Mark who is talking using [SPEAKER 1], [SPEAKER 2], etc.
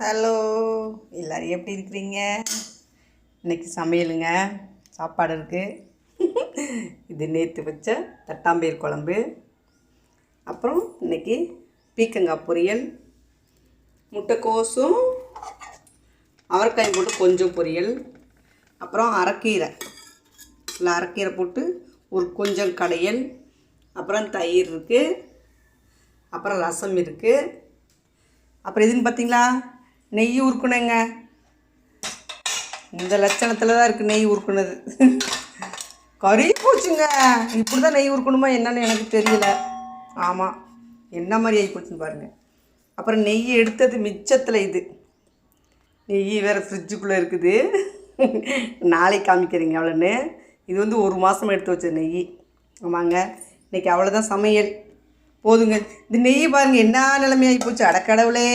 [SPEAKER 1] Hello, எல்லோரும் எப்படி இருக்கிறீங்க? இன்றைக்கி சமையலுங்க, சாப்பாடு இருக்குது. இது நேற்று வச்ச தட்டாம்பயிர் குழம்பு. அப்புறம் இன்றைக்கி பீக்கங்காய் பொரியல், முட்டைக்கோசும் அவரைக்காய் போட்டு கொஞ்சம் பொரியல், அப்புறம் அரைக்கீரை போட்டு ஒரு கொஞ்சம் கடையல், அப்புறம் தயிர் இருக்குது, அப்புறம் ரசம் இருக்குது. அப்புறம் எதுன்னு பார்த்தீங்களா, நெய் உருக்குனேங்க. இந்த லட்சணத்தில் தான் இருக்குது நெய் உருக்குனது. கறி போச்சுங்க. இப்படி தான் நெய் உருக்கணுமா என்னன்னு எனக்கு தெரியல. ஆமாம், என்ன மாதிரி ஆகி போச்சுன்னு பாருங்கள். அப்புறம் நெய் எடுத்தது மிச்சத்தில் இது நெய் வேறு ஃப்ரிட்ஜுக்குள்ளே இருக்குது. நாளைக்கு காமிக்கிறீங்க அவ்வளோன்னு. இது வந்து 1 மாதம் எடுத்து வச்ச நெய். ஆமாங்க, இன்றைக்கி அவ்வளோதான் சமையல். போதுங்க. இந்த நெய் பாருங்கள் என்ன நிலைமையாகி போச்சு. அடக்கடவுளே.